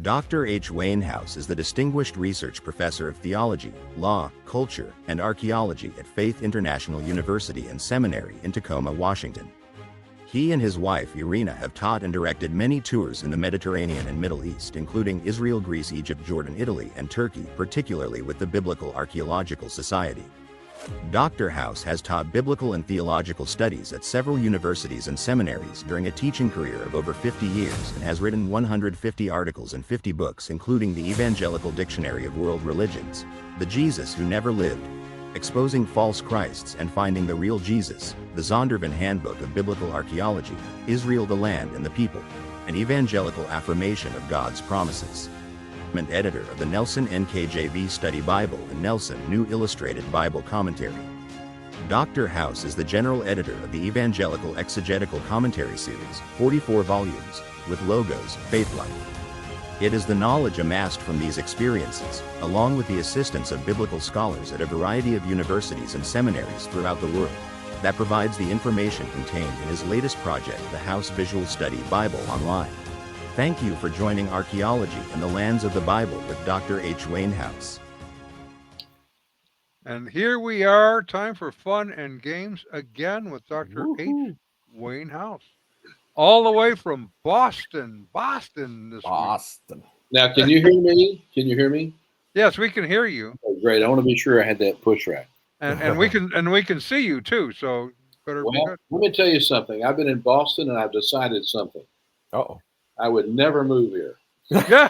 Dr. H. Wainhouse is the Distinguished Research Professor of Theology, Law, Culture, and Archaeology at Faith International University and Seminary in Tacoma, Washington. He and his wife, Irina, have taught and directed many tours in the Mediterranean and Middle East, including Israel, Greece, Egypt, Jordan, Italy, and Turkey, particularly with the Biblical Archaeological Society. Dr. House has taught biblical and theological studies at several universities and seminaries during a teaching career of over 50 years and has written 150 articles and 50 books, including the Evangelical Dictionary of World Religions, The Jesus Who Never Lived, Exposing False Christs and Finding the Real Jesus, the Zondervan Handbook of Biblical Archaeology, Israel, the Land and the People, an Evangelical Affirmation of God's Promises. And editor of the Nelson NKJV Study Bible and Nelson New Illustrated Bible Commentary. Dr. House is the general editor of the Evangelical Exegetical Commentary Series, 44 volumes, with logos, Faith Life. It is the knowledge amassed from these experiences, along with the assistance of biblical scholars at a variety of universities and seminaries throughout the world, that provides the information contained in his latest project, the House Visual Study Bible Online. Thank you for joining Archaeology in the Lands of the Bible with Dr. H. Wainhouse. And here we are, time for fun and games again with Dr. H. Wainhouse. All the way from Boston this week. Now, can you hear me? Can you hear me? Yes, we can hear you. Oh, great. I want to be sure I had that push right. And we can see you too, so better be good. Let me tell you something. I've been in Boston and I've decided something. Uh-oh. I would never move here. I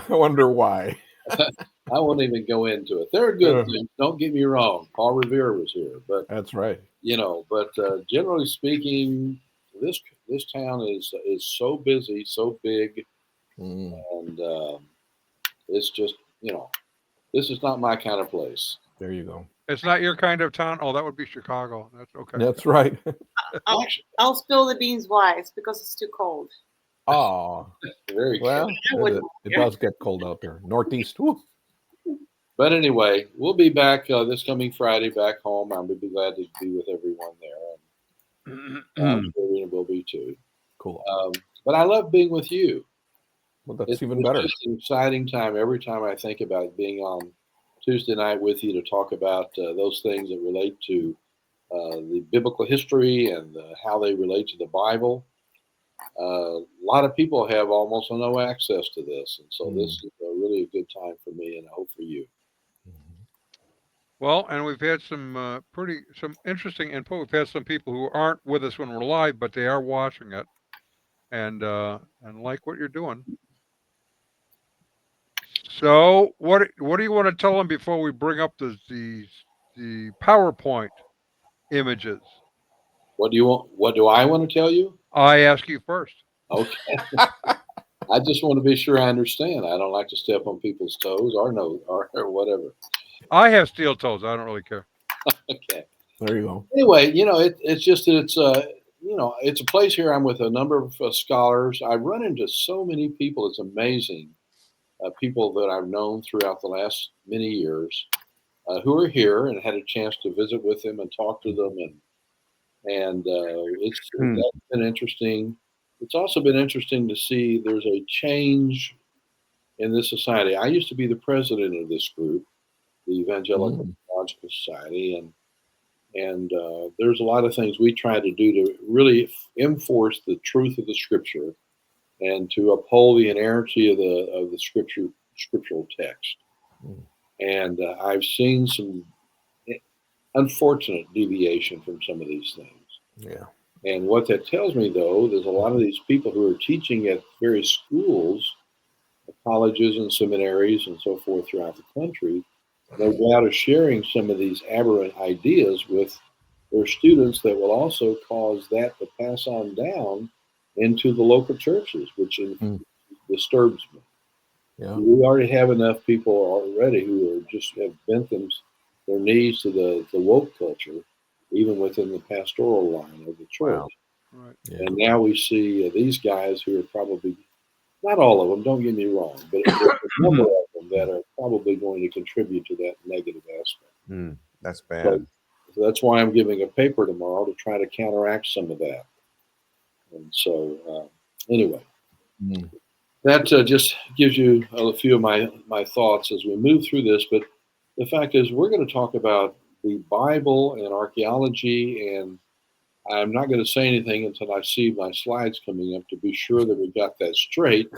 wonder why. I won't even go into it. There are good things. Don't get me wrong. Paul Revere was here, but that's right. But generally speaking, this town is so busy, so big, and it's just this is not my kind of place. There you go. It's not your kind of town. Oh, that would be Chicago. That's okay. That's right. I'll spill the beans why. It's because it's too cold. Oh, very well. It does get cold out there. Northeast. Woo. But anyway, we'll be back this coming Friday back home. I'll be glad to be with everyone there. And I'm sure Rena will be too. Cool. But I love being with you. Well, that's even better. It's an exciting time every time I think about being on Tuesday night with you to talk about those things that relate to the biblical history and how they relate to the Bible. A lot of people have almost no access to this, and so this is really a good time for me, and I hope for you. Well, and we've had some interesting input. We've had some people who aren't with us when we're live, but they are watching it, and like what you're doing. So, what do you want to tell them before we bring up the PowerPoint images? What do you want? What do I want to tell you? I ask you first. Okay. I just want to be sure I understand. I don't like to step on people's toes or whatever. I have steel toes. I don't really care. Okay. There you go. Anyway, it's just that it's a place here. I'm with a number of scholars. I run into so many people. It's amazing. People that I've known throughout the last many years who are here and had a chance to visit with them and talk to them. And that's been interesting. It's also been interesting to see there's a change in this society. I used to be the president of this group, the Evangelical Theological Society, and there's a lot of things we try to do to really enforce the truth of the Scripture and to uphold the inerrancy of the scriptural text. And I've seen some unfortunate deviation from some of these things. Yeah. And what that tells me, though, there's a lot of these people who are teaching at various schools, colleges and seminaries and so forth throughout the country, no doubt are sharing some of these aberrant ideas with their students that will also cause that to pass on down into the local churches, which disturbs me. Yeah. We already have enough people already who have bent their knees to the woke culture, even within the pastoral line of the church. Wow. Right. Yeah. And now we see these guys who are probably, not all of them, don't get me wrong, but a number of them that are probably going to contribute to that negative aspect. That's bad. So that's why I'm giving a paper tomorrow to try to counteract some of that. And so, anyway, that just gives you a few of my thoughts as we move through this. But the fact is, we're going to talk about the Bible and archaeology, and I'm not going to say anything until I see my slides coming up to be sure that we got that straight.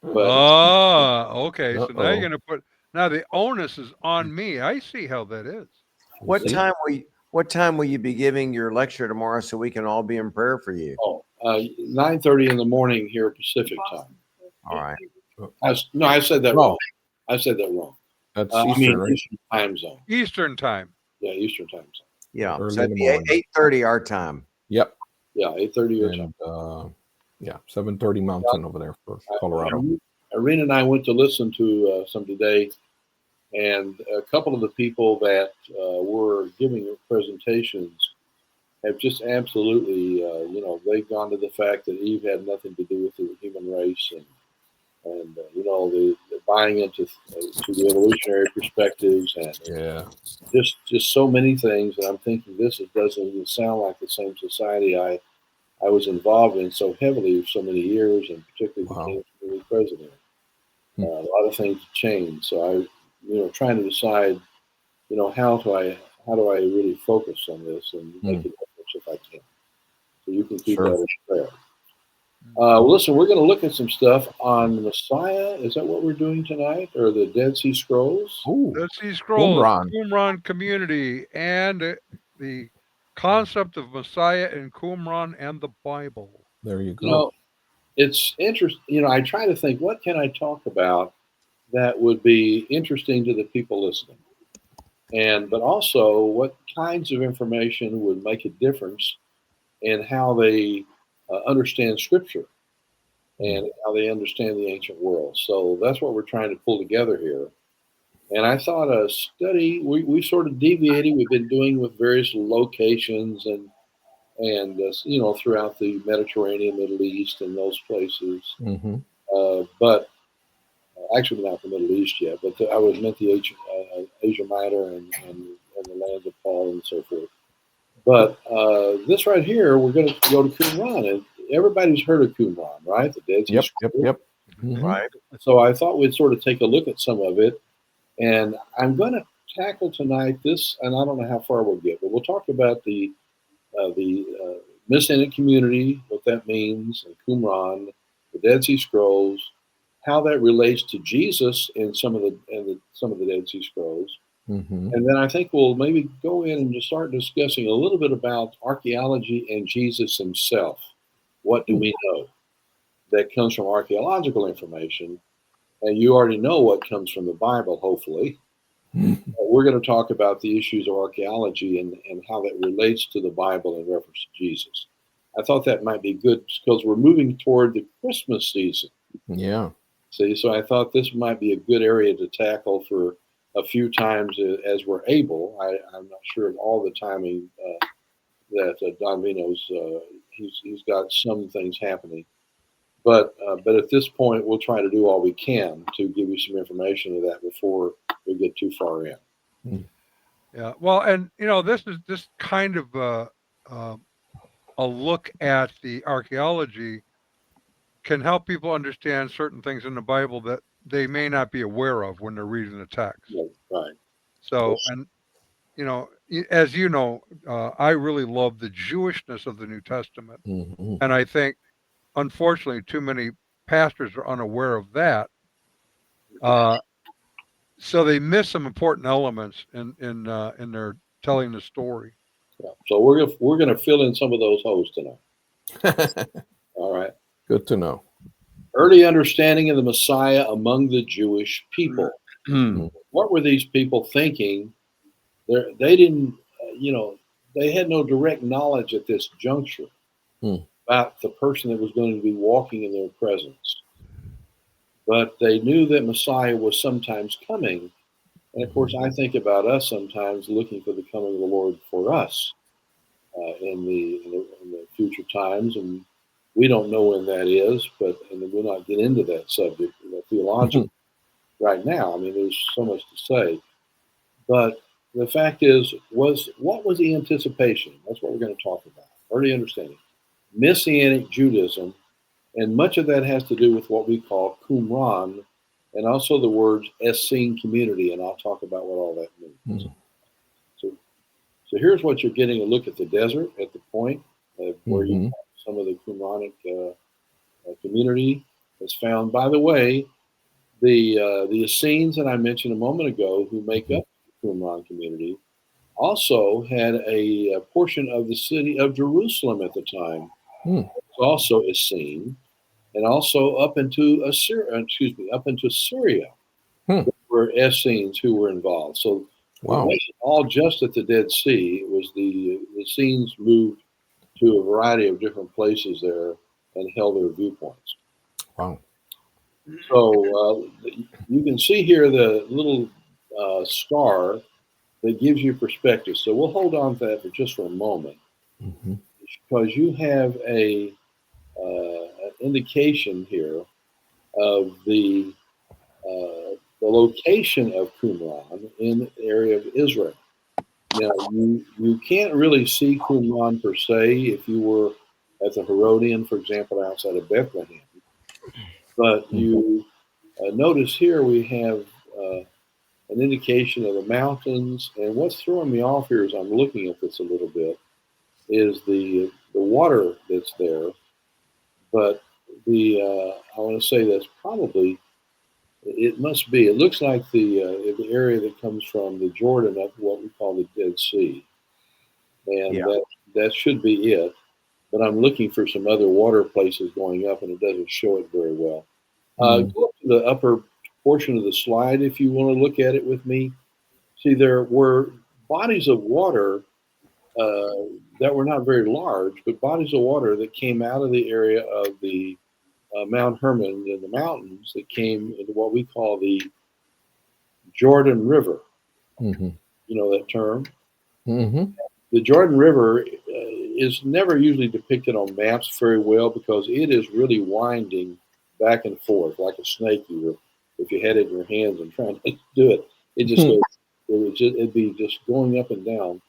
But okay. So now you're going to put. Now the onus is on me. I see how that is. What time will you be giving your lecture tomorrow so we can all be in prayer for you? 9:30 in the morning here Pacific time. All right. I said that wrong. I said that wrong. That's Eastern, right? Eastern time zone. Eastern time. Yeah, Eastern time zone. Yeah. Early So in it'd the be 8:30 our time. Yep. Yeah, 8:30 your time. Yeah, 7:30 Mountain over there for Colorado. Irene and I went to listen to some today, and a couple of the people that were giving presentations have just absolutely, they've gone to the fact that Eve had nothing to do with the human race, and the buying into to the evolutionary perspectives, and just so many things. And I'm thinking this doesn't even sound like the same society I was involved in so heavily for so many years, and particularly the new president. A lot of things have changed. So trying to decide, how do I really focus on this and make a difference if I can. So you can keep that in prayer. Listen, we're going to look at some stuff on the Messiah. Is that what we're doing tonight, or the Dead Sea Scrolls? Dead Sea Scrolls, Qumran community, and the concept of Messiah in Qumran and the Bible. There you go. It's interesting. I try to think, what can I talk about that would be interesting to the people listening, but also what kinds of information would make a difference in how they understand Scripture and how they understand the ancient world. So that's what we're trying to pull together here. And I thought a study, we sort of deviated. We've been doing with various locations and throughout the Mediterranean, Middle East, and those places. But actually not the Middle East yet. But I was meant the Asia Minor and the lands of Paul and so forth. But this right here, we're going to go to Qumran, and everybody's heard of Qumran, right? The Dead Sea Scrolls. Yep. Right. So I thought we'd sort of take a look at some of it, and I'm going to tackle tonight this, and I don't know how far we'll get, but we'll talk about the Messianic community, what that means, and Qumran, the Dead Sea Scrolls, how that relates to Jesus in some of the Dead Sea Scrolls. And then I think we'll maybe go in and just start discussing a little bit about archaeology and Jesus himself. What do we know that comes from archaeological information? And you already know what comes from the Bible, hopefully. We're going to talk about the issues of archaeology and how that relates to the Bible in reference to Jesus. I thought that might be good because we're moving toward the Christmas season. Yeah. See, so I thought this might be a good area to tackle for a few times as we're able. I'm not sure of all the timing that Don Vino's. He's got some things happening, but at this point, we'll try to do all we can to give you some information of that before we get too far in. Yeah, well, and this is just kind of a look at the archaeology can help people understand certain things in the Bible that they may not be aware of when they're reading the text. Right. So, and as you know, I really love the Jewishness of the New Testament, and I think, unfortunately, too many pastors are unaware of that. So they miss some important elements in their telling the story. Yeah. So we're gonna fill in some of those holes tonight. All right. Good to know. Early understanding of the Messiah among the Jewish people. What were these people thinking? They didn't, they had no direct knowledge at this juncture about the person that was going to be walking in their presence. But they knew that Messiah was sometimes coming. And of course, I think about us sometimes looking for the coming of the Lord for us in the future times. And we don't know when that is, and we'll not get into that subject theologically right now. I mean, there's so much to say. But the fact is, what was the anticipation? That's what we're going to talk about. Early understanding. Messianic Judaism And much of that has to do with what we call Qumran, and also the words Essene community, and I'll talk about what all that means. Mm. So here's what you're getting: a look at the desert at the point where you Mhm. some of the Qumranic community is found. By the way, the Essenes that I mentioned a moment ago, who make up the Qumran community, also had a portion of the city of Jerusalem at the time. Mm. It's also Essene, and also up into Assyria. Excuse me, up into Syria, Hmm. were Essenes who were involved. So it Wow. wasn't all just at the Dead Sea. It was the Essenes moved to a variety of different places there and held their viewpoints. Wow. So you can see here the little star that gives you perspective. So we'll hold on to that for just for a moment, Mm-hmm. because you have an indication here of the location of Qumran in the area of Israel. Now, you can't really see Qumran per se if you were at the Herodian, for example, outside of Bethlehem. But you notice here we have an indication of the mountains. And what's throwing me off here as I'm looking at this a little bit is the water that's there. But I want to say that's probably, it must be. It looks like the area that comes from the Jordan up to what we call the Dead Sea, and Yeah. that should be it. But I'm looking for some other water places going up, and it doesn't show it very well. Mm. Go up to the upper portion of the slide if you want to look at it with me. See, there were bodies of water that were not very large, but bodies of water that came out of the area of the Mount Hermon in the mountains that came into what we call the Jordan River. Mm-hmm. You know that term? Mm-hmm. The Jordan River is never usually depicted on maps very well because it is really winding back and forth like a snake. If you had it in your hands and trying to do it, it just goes. It'd be just going up and down.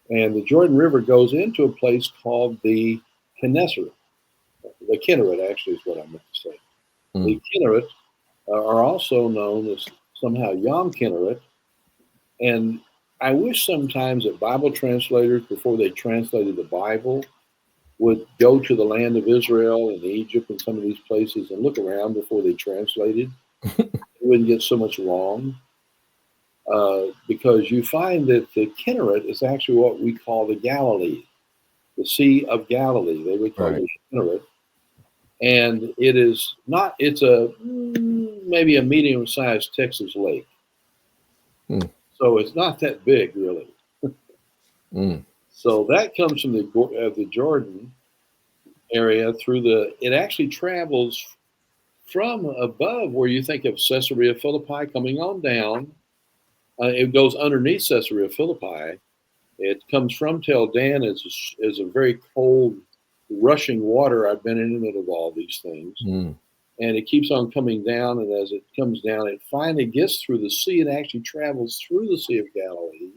And the Jordan River goes into a place called the Kinneret. The Kinneret actually is what I meant to say. The Kinneret are also known as somehow Yom Kinneret. And I wish sometimes that Bible translators, before they translated the Bible, would go to the land of Israel and Egypt and some of these places and look around before they translated. They wouldn't get so much wrong. Because you find that the Kinneret is actually what we call the Galilee, the Sea of Galilee. They would call it the Kinneret. And it is not, it's maybe a medium-sized Texas lake. Mm. So it's not that big, really. Mm. So that comes from the Jordan area it actually travels from above where you think of Caesarea Philippi coming on down. It goes underneath Caesarea Philippi. It comes from Tel Dan as a very cold, rushing water. I've been in it of all these things. Mm. And it keeps on coming down. And as it comes down, it finally gets through the sea and actually travels through the Sea of Galilee,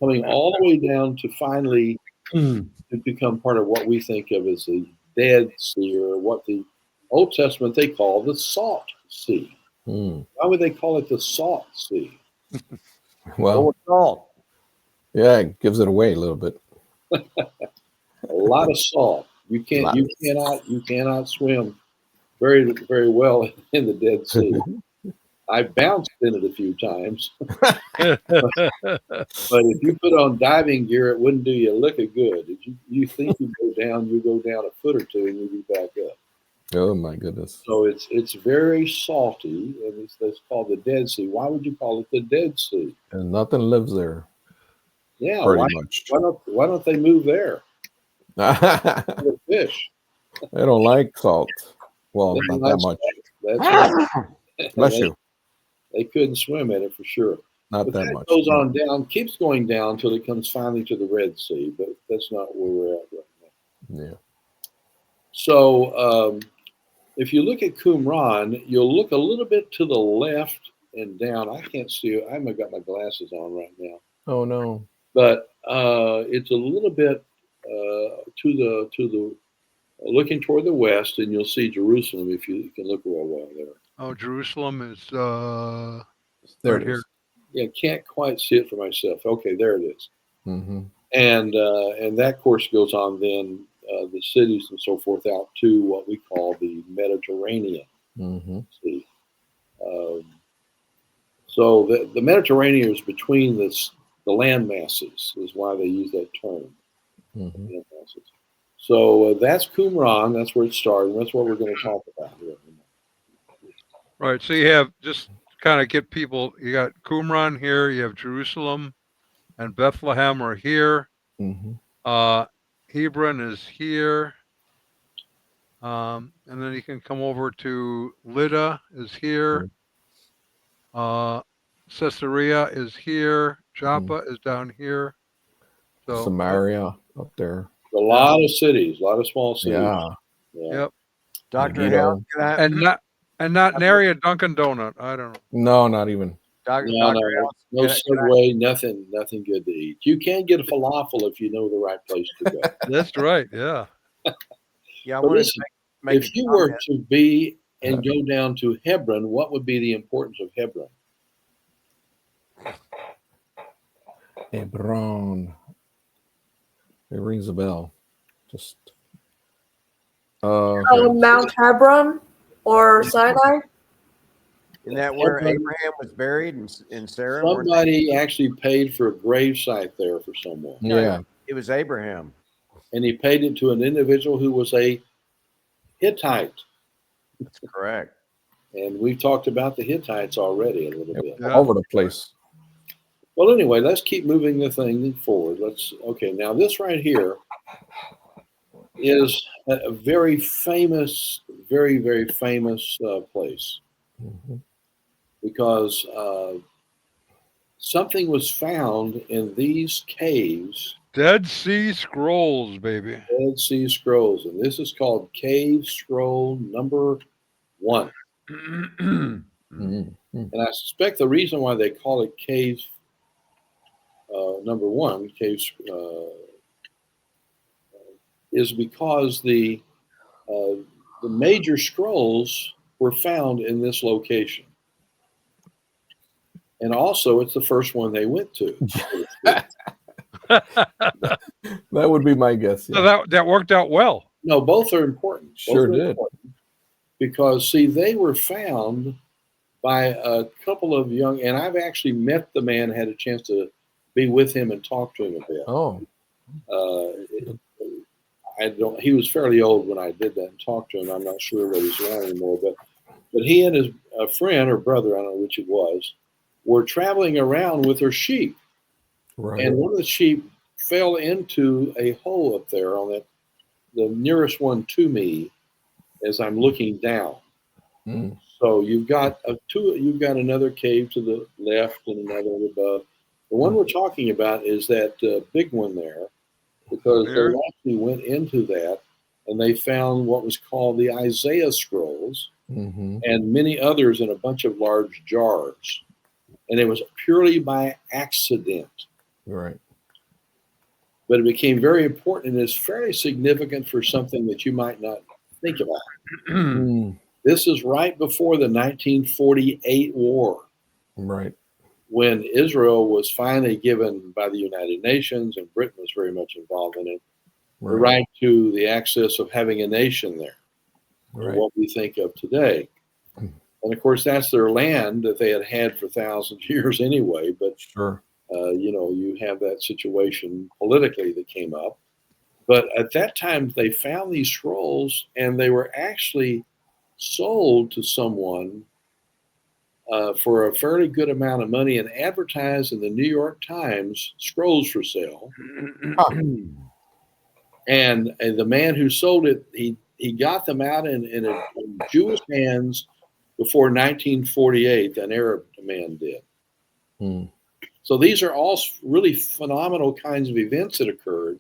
coming all the way down to finally to become part of what we think of as the Dead Sea, or what the Old Testament they call the Salt Sea. Mm. Why would they call it the Salt Sea? Well, With salt. yeah, it gives it away a little bit. A lot of salt. You cannot swim very, very well in the Dead Sea. I bounced in it a few times, but if you put on diving gear, it wouldn't do you a lick of good. If you think you go down a foot or two, and you'll be back up. Oh my goodness. So it's very salty, and it's called the Dead Sea. Why would you call it the Dead Sea? And nothing lives there. Yeah, Pretty much. why don't they move there? They The fish. don't like salt. Well, They not like that much. That's Bless you. They couldn't swim in it for sure. Not But that that much. goes No. on down, keeps going down until it comes finally to the Red Sea. But that's not where we're at right now. Yeah. So if you look at Qumran, you'll look a little bit to the left and down. I can't see it. I haven't got my glasses on right now. Oh no. But it's a little bit to the looking toward the west, and you'll see Jerusalem if you can look real well there. Oh, Jerusalem is There right it here. is. Yeah, can't quite see it for myself. Okay, there it is. Mm-hmm. And that course goes on then the cities and so forth out to what we call the Mediterranean Mm-hmm. Sea. So the Mediterranean is between the land masses, is why they use that term. Mm-hmm. Land masses. So that's Qumran. That's where it started. And that's what we're going to talk about here. Right. So you have, just kind of get people, you got Qumran here, you have Jerusalem and Bethlehem are here. Mm-hmm. Hebron is here. And then you can come over to Lydda is here. Caesarea is here. Joppa is down here. So Samaria up there. A lot of cities, a lot of small cities. Yeah. Yep. Dr. Megiddo. Hale, can I, And not nary a Dunkin' Donut. I don't know. No, not even. Dr. No, Dr. no, Hale, no can I- Subway, nothing good to eat. You can get a falafel if you know the right place to go. That's right. Yeah. yeah, I But wanted listen, to make if a you were comment. to be and go down to Hebron, what would be the importance of Hebron? Hebron. It rings a bell. Just. Mount Hebron or Sinai? Isn't that where Hebron- Abraham was buried and Sarah? weren't they? Somebody actually paid for a grave site there for someone, Yeah. It was Abraham. and he paid it to an individual who was a Hittite. That's correct. And we've talked about the Hittites already a little bit. Yeah. All over the place. Well, anyway, let's keep moving the thing forward. Now this right here is a very famous, very famous place Mm-hmm. because something was found in these caves, Dead Sea Scrolls, baby. Dead Sea Scrolls, and this is called Cave Scroll number 1. Mm-hmm. And I suspect the reason why they call it Cave number 1, is because the major scrolls were found in this location. And also, it's the first one they went to. That would be my guess. So Yeah. that worked out well. No, both are important. Both Sure are did. important because, see, they were found by a couple of young, and I've actually met the man, had a chance to be with him and talk to him a bit. Oh. He was fairly old when I did that and talked to him. I'm not sure what he's around anymore, but he and his friend or brother, I don't know which it was, were traveling around with their sheep. Right. And one of the sheep fell into a hole up there on the nearest one to me as I'm looking down. Mm. So you've got another cave to the left and another above. The one we're talking about is that big one there, because There. they actually went into that and they found what was called the Isaiah scrolls Mm-hmm. and many others in a bunch of large jars. And it was purely by accident. Right. But it became very important and is fairly significant for something that you might not think about. Mm. This is right before the 1948 war, Right. when Israel was finally given by the United Nations, and Britain was very much involved in it, the right to the access of having a nation there, Right. what we think of today. And of course, that's their land that they had for thousands of years anyway. But Sure. you have that situation politically that came up. But at that time, they found these scrolls, and they were actually sold to someone for a fairly good amount of money and advertised in the New York Times, scrolls for sale. And the man who sold it, he got them out in Jewish hands before 1948, an Arab man did. Mm. So these are all really phenomenal kinds of events that occurred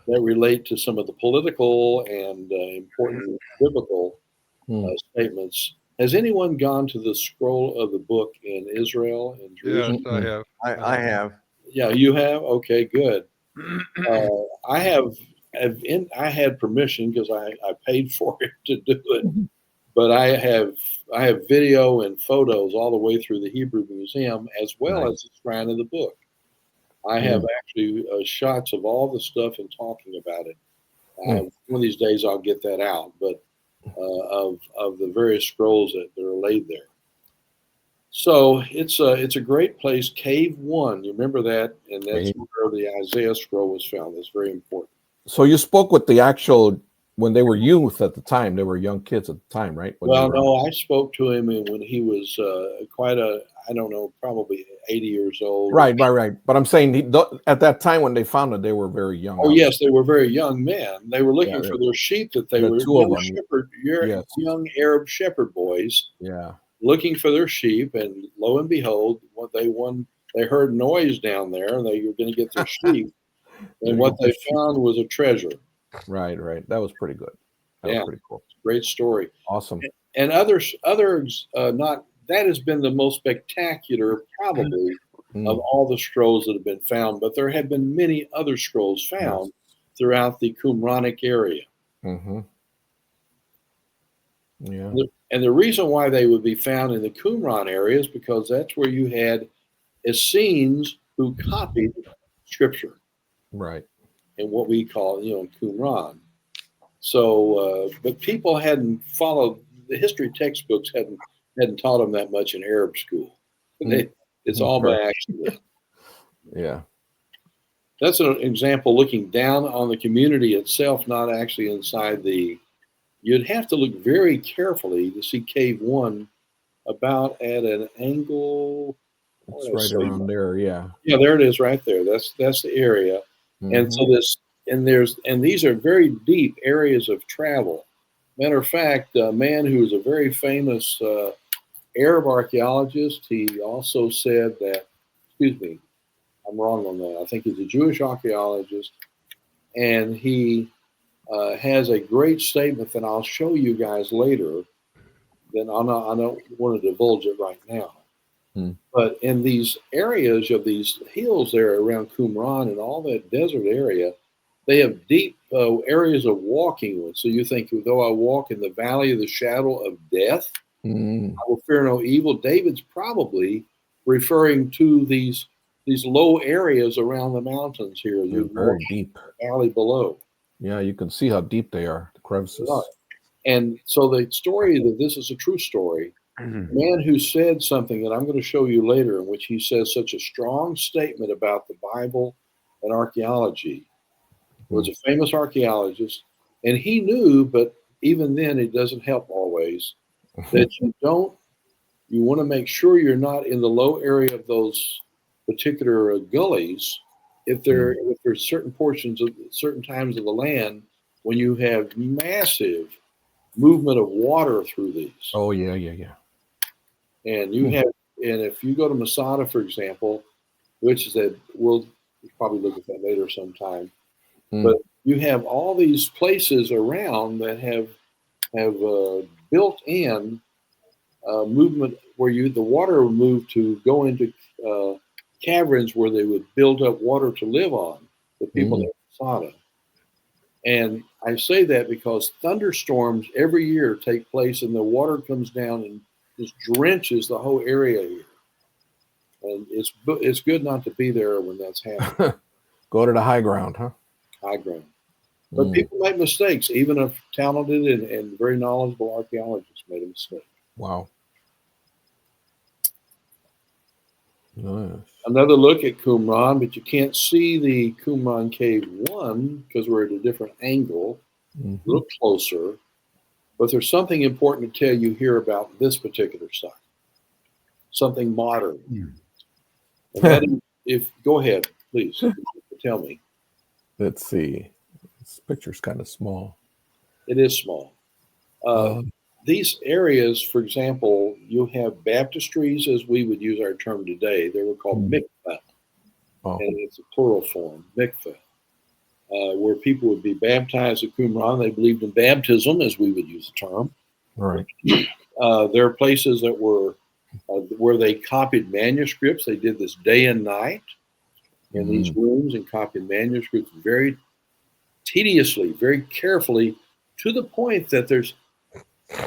that relate to some of the political and important biblical statements. Has anyone gone to the scroll of the book in Israel and Jerusalem? Yes, I have. I have. Yeah, you have? Okay, good. I have I had permission because I paid for it to do it, but I have video and photos all the way through the Hebrew Museum as well Nice. as the Shrine of the Book. I have actually shots of all the stuff and talking about it. One of these days I'll get that out, but of the various scrolls that are laid there. So it's a great place. Cave 1, you remember that, and that's where the Isaiah scroll was found. That's very important. So you spoke with the actual when they were youth at the time. They were young kids at the time, right? No, I spoke to him when he was I don't know, probably 80 years old. Right. But I'm saying at that time when they found it, they were very young. Oh, yes, they were very young men. They were looking for their sheep that they were young Arab shepherd boys. Yeah. Looking for their sheep, and lo and behold, they heard noise down there, and they were going to get their sheep, and what they found was a treasure. Right. That was pretty good. That was pretty cool. Great story. Awesome. And others, not that has been the most spectacular, probably, of all the scrolls that have been found. But there have been many other scrolls found throughout the Qumranic area. Mm-hmm. Yeah. And the reason why they would be found in the Qumran area is because that's where you had Essenes who copied scripture. Right. In what we call, Qumran. So, but people hadn't followed the history textbooks, hadn't taught them that much in Arab school. It's all by accident. Yeah. That's an example looking down on the community itself, not actually inside you'd have to look very carefully to see Cave 1 about at an angle. It's right around there, yeah. Yeah, there it is right there. That's the area. And so these are very deep areas of travel. Matter of fact, a man who was a very famous Arab archaeologist, he also said that, excuse me, I'm wrong on that. I think he's a Jewish archaeologist, and he has a great statement that I'll show you guys later. Then I don't want to divulge it right now. But in these areas of these hills there around Qumran and all that desert area, they have deep areas of walking with. So you think, though I walk in the valley of the shadow of death, I will fear no evil. David's probably referring to these low areas around the mountains here. They're very deep. Valley below. Yeah, you can see how deep they are, the crevices. Right. And so the story that this is a true story. The man who said something that I'm going to show you later, in which he says such a strong statement about the Bible and archaeology, was a famous archaeologist, and he knew, but even then it doesn't help always, that you want to make sure you're not in the low area of those particular gullies if there's certain portions of certain times of the land when you have massive movement of water through these. Oh, yeah. And if you go to Masada, for example, which is we'll probably look at that later sometime, but you have all these places around that have built-in movement where the water would move to go into caverns where they would build up water to live on, the people in Masada. And I say that because thunderstorms every year take place and the water comes down and just drenches the whole area here. And it's good not to be there when that's happening. Go to the high ground, huh? High ground. But people make mistakes. Even a talented and very knowledgeable archaeologist made a mistake. Wow. Nice. Another look at Qumran, but you can't see the Qumran Cave 1 because we're at a different angle, a little closer. But there's something important to tell you here about this particular site. Something modern. And that is, go ahead, please, tell me. Let's see. This picture's kind of small. It is small. These areas, for example, you have baptistries, as we would use our term today. They were called mikveh, and it's a plural form, mikveh, where people would be baptized at Qumran. They believed in baptism, as we would use the term. Right. There are places that were where they copied manuscripts. They did this day and night in these rooms and copied manuscripts. Very tediously, very carefully, to the point that there's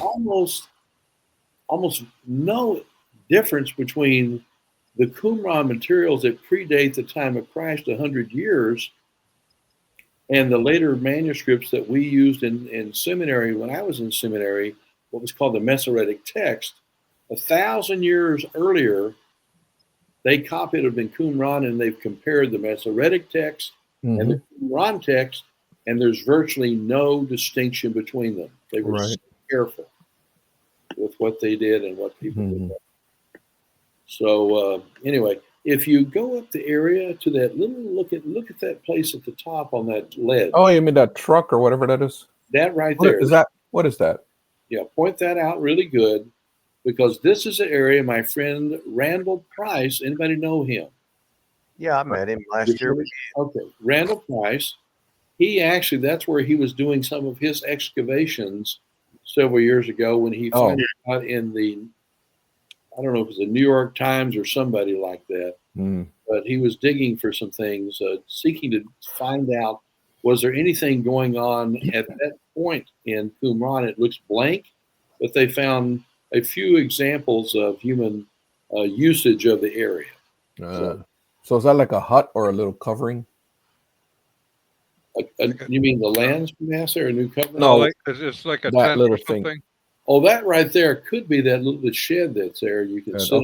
almost no difference between the Qumran materials that predate the time of Christ 100 years and the later manuscripts that we used in seminary when I was in seminary, what was called the Masoretic text. 1,000 years earlier, they copied it in Qumran and they've compared the Masoretic text and the Qumran text, and there's virtually no distinction between them. They were so careful with what they did and what people did. So anyway, if you go up the area to that little look at that place at the top on that ledge. Oh, you mean that truck or whatever that is? That right What there. is that? What is that? Yeah, point that out really good, because this is an area my friend Randall Price. Anybody know him? Yeah, I met him last year. Okay, Randall Price. He actually, that's where he was doing some of his excavations several years ago when he found out in the, I don't know if it was the New York Times or somebody like that, but he was digging for some things, seeking to find out, was there anything going on at that point in Qumran? It looks blank, but they found a few examples of human usage of the area. So is that like a hut or a little covering? You mean the lands mass or a new covering? No, like, it's like a that tent little or something. thing. Oh, that right there could be that little shed that's there. You can sit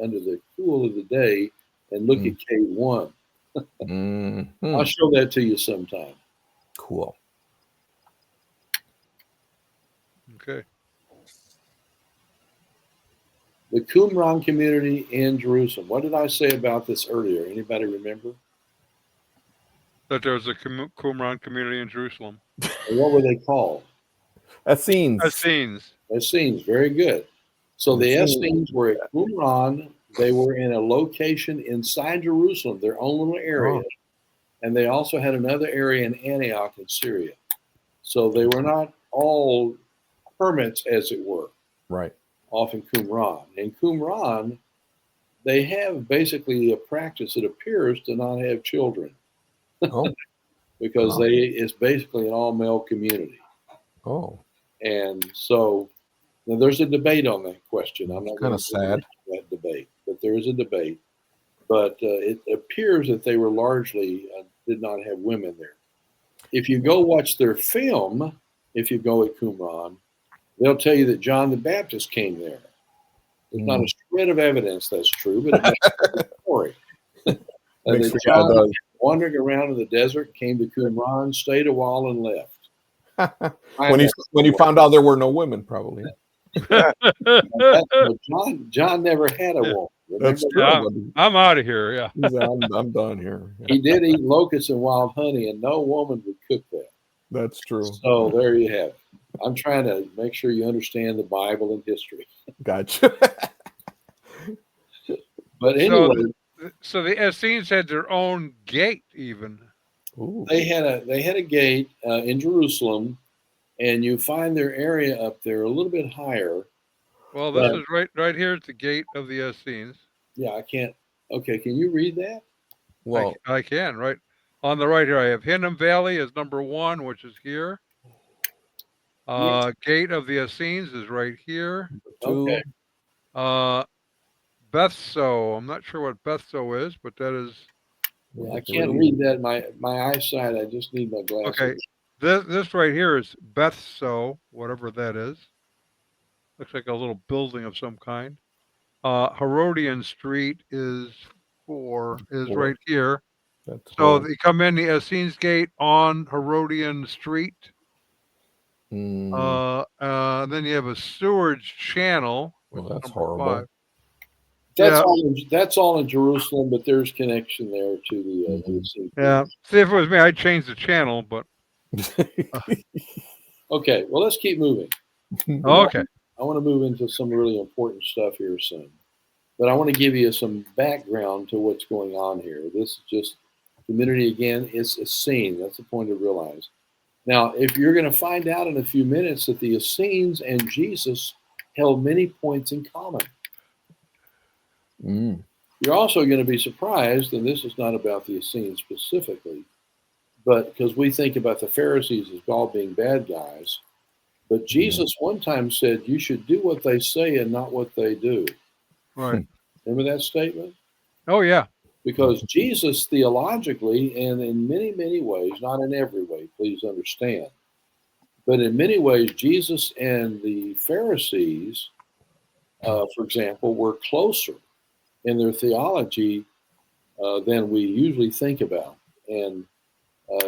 under the cool of the day and look at K1. I'll show that to you sometime. Cool. Okay. The Qumran community in Jerusalem. What did I say about this earlier? Anybody remember? That there was a Qumran community in Jerusalem. And what were they called? Essenes. Essenes. Essenes. Very good. So the Essenes were at Qumran. They were in a location inside Jerusalem, their own little area. And they also had another area in Antioch in Syria. So they were not all hermits, as it were. Right. Off in Qumran. In Qumran, they have basically a practice that appears to not have children. Because it's basically an all-male community. And so now there's a debate on that question. I'm not kind of sad that debate, but there is a debate. But it appears that they were largely did not have women there. If you go watch their film, if you go at Qumran, they'll tell you that John the Baptist came there. There's not a shred of evidence that's true, but it makes a story. And that John wandering around in the desert, came to Qumran, stayed a while, and left. when he found out there were no women, probably. John never had a woman. That's true. I'm out of here. Yeah, I'm done here. Yeah. He did eat locusts and wild honey, and no woman would cook that. That's true. So there you have it. I'm trying to make sure you understand the Bible and history. Gotcha. But anyway, so the Essenes had their own gate, even. Ooh. They had a gate in Jerusalem, and you find their area up there a little bit higher. Well, this is right here at the gate of the Essenes. Yeah, I can't. Okay, can you read that? Well, I can. Right on the right here, I have Hinnom Valley as number 1, which is here. Gate of the Essenes is right here. Okay. Bethso. I'm not sure what Bethso is, but that is. I can't read that. My eyesight. I just need my glasses. Okay. This right here is Bethso, whatever that is. Looks like a little building of some kind. Herodian Street is right here. So they come in the Essenes Gate on Herodian Street. Then you have a sewage channel. Well, that's horrible. 5. That's all in Jerusalem, but there's connection there to the. Yeah. See, if it was me, I'd change the channel, but. Okay. Well, let's keep moving. Okay. I want to move into some really important stuff here soon, but I want to give you some background to what's going on here. This is just community again. It's a scene. That's the point to realize. Now, if you're going to find out in a few minutes that the Essenes and Jesus held many points in common. You're also going to be surprised, and this is not about the Essenes specifically, but because we think about the Pharisees as all being bad guys, but Jesus one time said, "You should do what they say and not what they do." Right. Remember that statement? Oh yeah. Because Jesus, theologically, and in many, many ways, not in every way, please understand, but in many ways, Jesus and the Pharisees, for example, were closer in their theology than we usually think about. And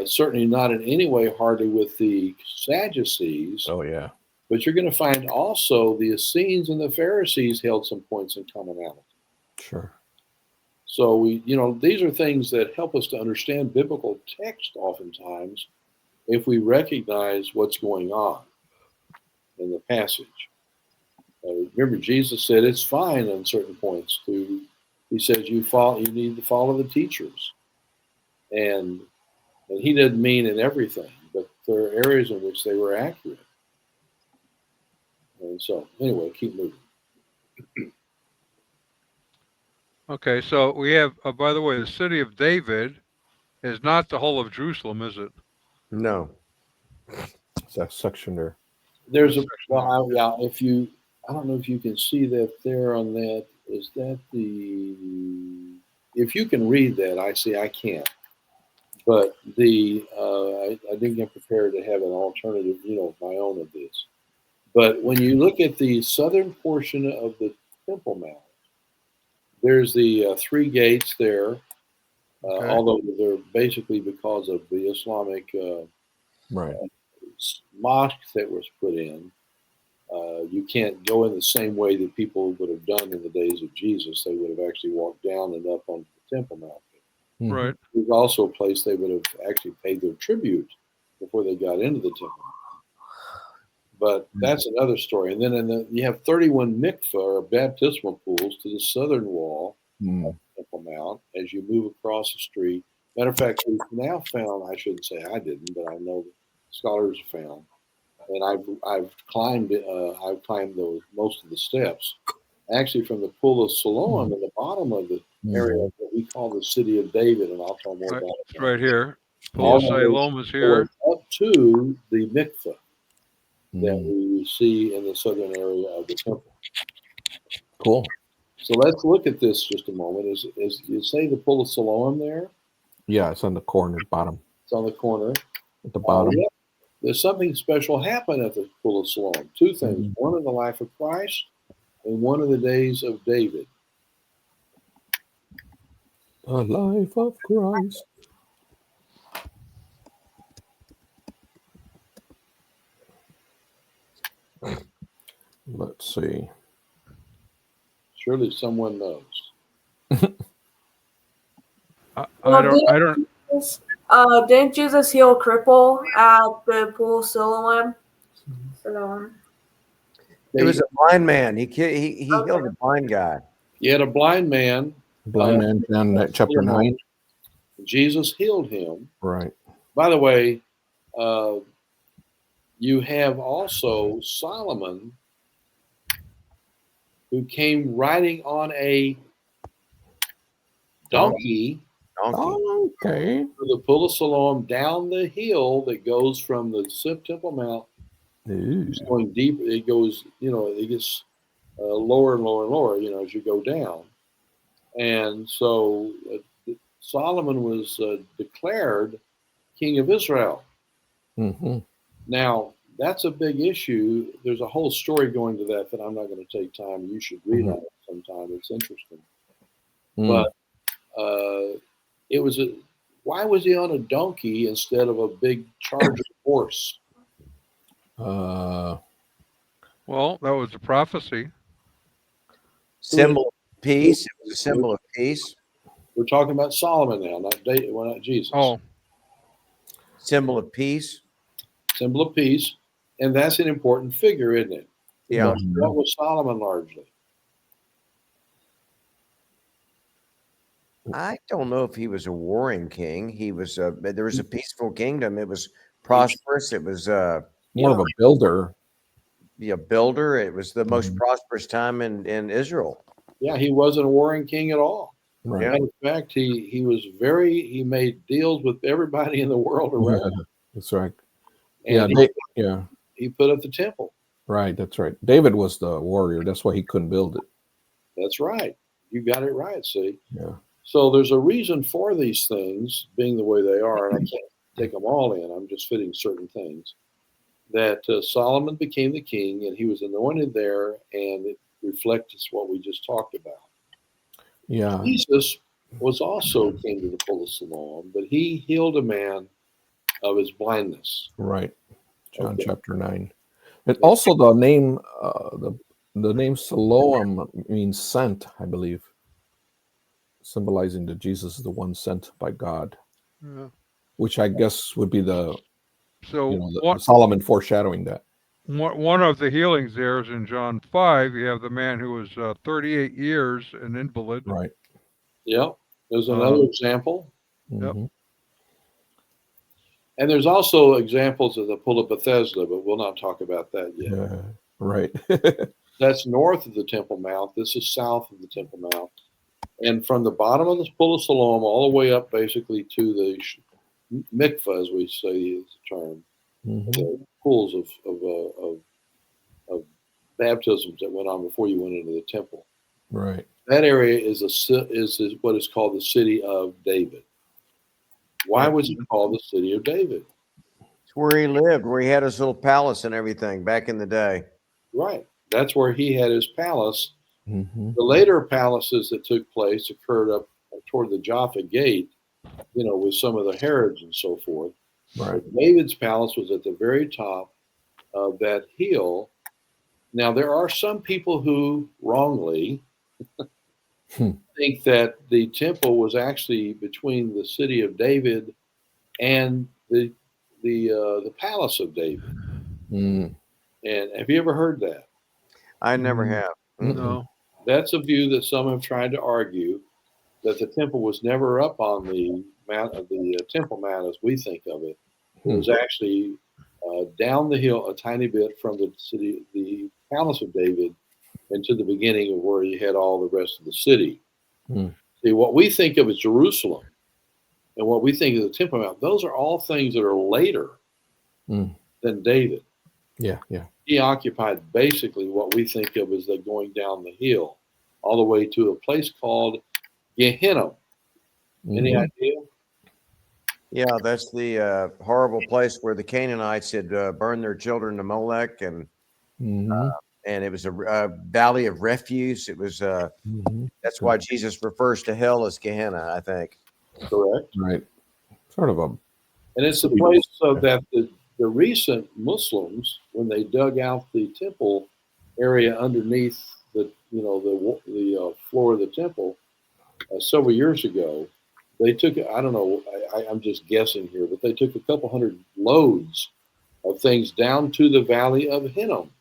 certainly not in any way hardly with the Sadducees, Oh yeah. but you're going to find also the Essenes and the Pharisees held some points in commonality. Sure. So these are things that help us to understand biblical text oftentimes if we recognize what's going on in the passage. Remember, Jesus said it's fine on certain points he says you need to follow the teachers. And he didn't mean in everything, but there are areas in which they were accurate. And so, anyway, keep moving. Okay. So we have. By the way, the city of David is not the whole of Jerusalem, is it? No. It's that section there. There's a well, yeah. I don't know if you can see that there on that. Is that the? If you can read that, I can't. But I didn't get prepared to have an alternative, of my own of this. But when you look at the southern portion of the Temple Mount, there's the three gates there. Okay. Although they're basically because of the Islamic Right. mosque that was put in. You can't go in the same way that people would have done in the days of Jesus. They would have actually walked down and up on the Temple Mount. Right. There's also a place they would have actually paid their tribute before they got into the temple. But that's another story. And then you have 31 mikveh or baptismal pools to the southern wall of Temple Mount as you move across the street. Matter of fact, we've now found, I shouldn't say I didn't, but I know scholars have found, and I've climbed those most of the steps. Actually, from the pool of Siloam at the bottom of the area that we call the city of David, and I'll talk more Right. about it. It's right here. All Pool the of way Siloam is here. up to the mikveh that we see in the southern area of the temple. Cool. So let's look at this just a moment. Is you say the pool of Siloam there? Yeah, it's on the corner, bottom. It's on the corner. At the bottom. Yeah. There's something special happened at the pool of Siloam. Two things: one in the life of Christ, and one in the days of David. The life of Christ. Let's see. Surely someone knows. I don't. Didn't Jesus heal a cripple at the pool of Siloam? It was a blind man. He healed a blind guy. He had a blind man. Blind man, John chapter 9. Jesus healed him. Right. By the way, you have also Solomon, who came riding on a donkey Oh, okay. to the pool of Siloam down the hill that goes from the Temple Mount. It's going deep. It goes, it gets lower and lower and lower, as you go down. And so Solomon was declared king of Israel. Mm-hmm. Now, that's a big issue. There's a whole story going to that I'm not going to take time. You should read on it sometime. It's interesting. But why was he on a donkey instead of a big charger horse? Well, that was a prophecy. Symbol of peace. It was a symbol of peace. We're talking about Solomon now, not Jesus. Oh. Symbol of peace. Symbol of peace. And that's an important figure, isn't it? Yeah. What was Solomon largely? I don't know if he was a warring king. He was there was a peaceful kingdom. It was prosperous. It was more of a builder. A builder. It was the most prosperous time in Israel. Yeah, he wasn't a warring king at all. Right. Matter of fact, he made deals with everybody in the world around. That's right. And Yeah. he put up the temple. Right. That's right. David was the warrior. That's why he couldn't build it. That's right. You got it right. See. Yeah. So there's a reason for these things being the way they are, and I can't take them all in. I'm just fitting certain things. That Solomon became the king, and he was anointed there, and it reflects what we just talked about. Yeah. Jesus was also king to the pool of Siloam, but he healed a man of his blindness. Right. John Okay. chapter 9. And also the name the name Siloam means sent, I believe, symbolizing that Jesus is the one sent by God, Yeah. which I guess would be the So the Solomon foreshadowing that. one of the healings there is in John 5. You have the man who was 38 years an invalid. Right. Yep. There's another example. Mhm. And there's also examples of the pool of Bethesda, but we'll not talk about that yet. Yeah. Right. That's north of the Temple Mount. This is south of the Temple Mount. And from the bottom of the pool of Siloam all the way up basically to the mikvah, as we say is the term, Mhm. the pools of baptisms that went on before you went into the temple. Right. That area is what is called the city of David. Why was it called the city of David? It's where he lived, where he had his little palace and everything back in the day. Right. That's where he had his palace. Mhm. The later palaces that took place occurred up toward the Jaffa Gate, with some of the Herods and so forth. Right. But David's palace was at the very top of that hill. Now, there are some people who wrongly think that the temple was actually between the city of David and the palace of David. Mm. And have you ever heard that? I never have. No. That's a view that some have tried to argue, that the temple was never up on the mount of the Temple Mount as we think of it. It was actually down the hill a tiny bit from the palace of David, and to the beginning of where you had all the rest of the city. See, what we think of as Jerusalem and what we think of the Temple Mount, those are all things that are later than David. Yeah. Yeah. He occupied basically what we think of as the going down the hill all the way to a place called Gehenna. Any idea? Yeah, that's the horrible place where the Canaanites had burned their children to Molech, and it was a valley of refuse. It was that's why Jesus refers to hell as Gehenna, I think. Correct. Right. Sort of a. And it's a place so that the recent Muslims, when they dug out the temple area underneath the floor of the temple several years ago, they took, I don't know, I'm just guessing here, but they took a couple hundred loads of things down to the valley of Hinnom,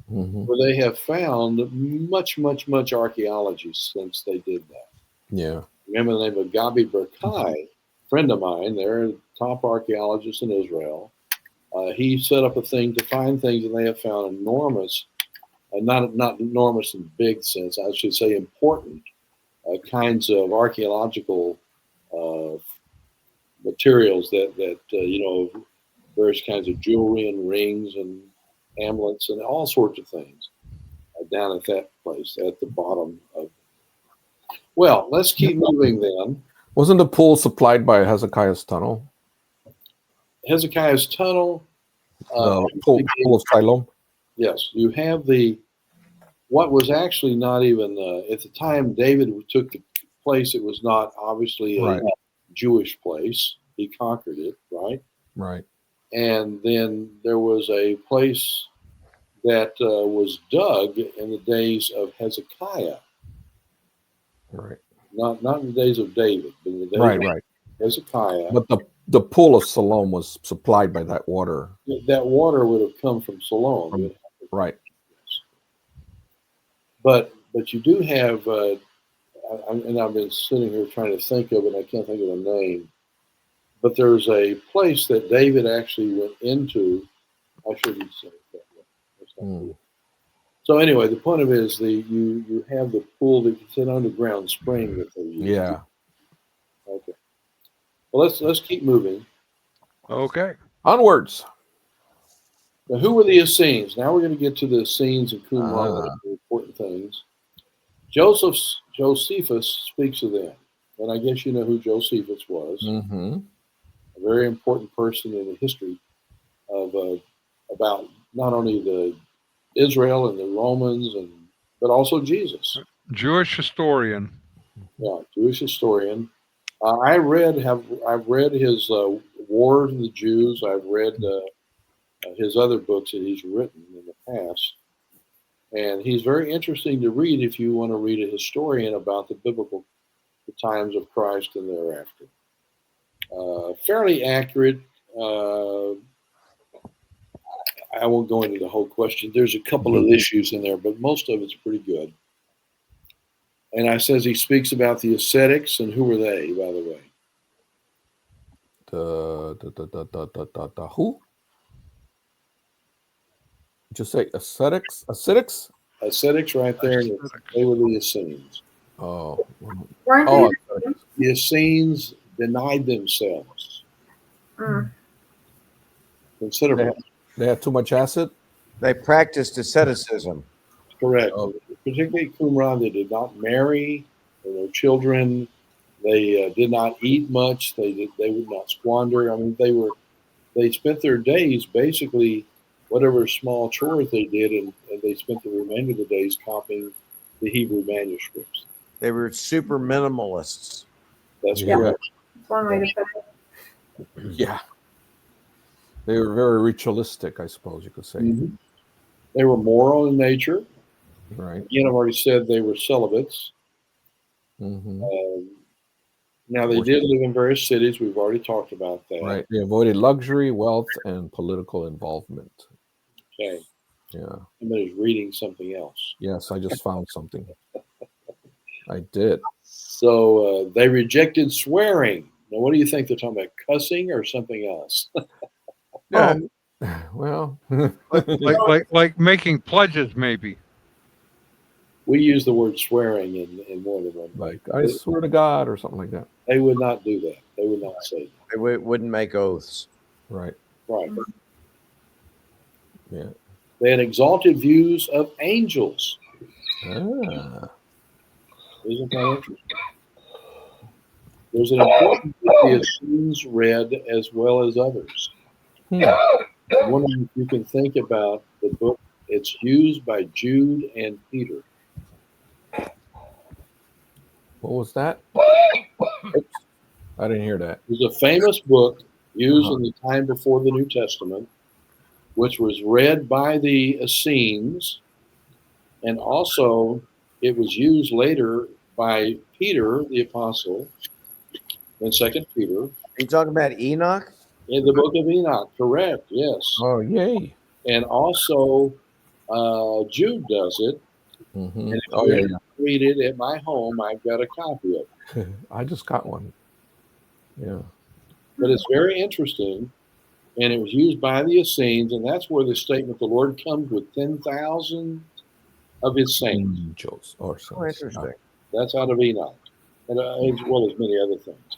where they have found much, much, much archaeology since they did that. Yeah. Remember the name of Gabi Berkai, friend of mine, they're a top archaeologist in Israel. He set up a thing to find things, and they have found enormous, not enormous in big sense, I should say important kinds of archaeological materials that various kinds of jewelry and rings and amulets and all sorts of things down at that place at the bottom of. Well, let's keep moving then. Wasn't the pool supplied by Hezekiah's tunnel? Hezekiah's tunnel. The pool of Siloam? Yes, you have what was actually not even, at the time David took the place, it was not obviously a Jewish place. He conquered it, right? Right. And then there was a place that was dug in the days of Hezekiah. Right. Not in the days of David, but in the days Right. of Hezekiah. But the pool of Siloam was supplied by that water. That water would have come from Siloam. Right. But you do have, and I've been sitting here trying to think of it, I can't think of the name, but there's a place that David actually went into. I shouldn't say that. So anyway, the point of it is you have the pool that it's an underground spring that they use. Yeah. Okay. Well, let's keep moving. Okay. Onwards. Now, who were the Essenes? Now we're going to get to the Essenes and Qumran, the important things. Josephus speaks of them, and I guess you know who Josephus was. Mm-hmm. A very important person in the history of about not only the Israel and the Romans, but also Jesus. Jewish historian. Yeah, Jewish historian. I've read his War of the Jews. I've read his other books that he's written in the past, and he's very interesting to read if you want to read a historian about the times of Christ and thereafter. Fairly accurate. I won't go into the whole question. There's a couple of issues in there, but most of it's pretty good. And I says he speaks about the ascetics, and who were they, by the way? The who? Just say ascetics? Ascetics? Ascetics, right there. They were the Essenes. Oh. Weren't Oh, they? The Essenes denied themselves considerably. they had too much acid? They practiced asceticism. Correct. Oh. Particularly Qumran, they did not marry. There were no children. They did not eat much. They would not squander. I mean, they spent their days basically whatever small chores they did, and they spent the remainder of the days copying the Hebrew manuscripts. They were super minimalists. That's Yeah. correct. That's one way to put it. Yeah. They were very ritualistic, I suppose you could say. Mm-hmm. They were moral in nature. Right. Again, I've already said they were celibates. Mm-hmm. Now, they did live in various cities. We've already talked about that. Right. They avoided luxury, wealth, and political involvement. Okay. Yeah. Somebody's reading something else. Yes, I just found something. I did. So they rejected swearing. Now, what do you think they're talking about? Cussing or something else? Yeah. Well, like making pledges, maybe. We use the word swearing in more than one way. like I swear to God or something like that. They would not do that. They would not say that. They wouldn't make oaths. Right. Right. Yeah. They had exalted views of angels. Ah. Isn't that interesting? There's an important book the Essenes read as well as others. I'm wondering if you can think about the book. It's used by Jude and Peter. What was that? Oops. I didn't hear that. It's a famous book used in the time before the New Testament, which was read by the Essenes, and also it was used later by Peter, the apostle, in 2 Peter. Are you talking about Enoch? In the book of Enoch, correct, yes. Oh, yay. And also Jude does it. Mm-hmm. And if Oh, you yeah. read it at my home, I've got a copy of it. I just got one. Yeah. But it's very interesting, and it was used by the Essenes, and that's where the statement, the Lord comes with 10,000 of his saints. Angels or Oh, something. interesting. That's out of Enoch, and as well as many other things.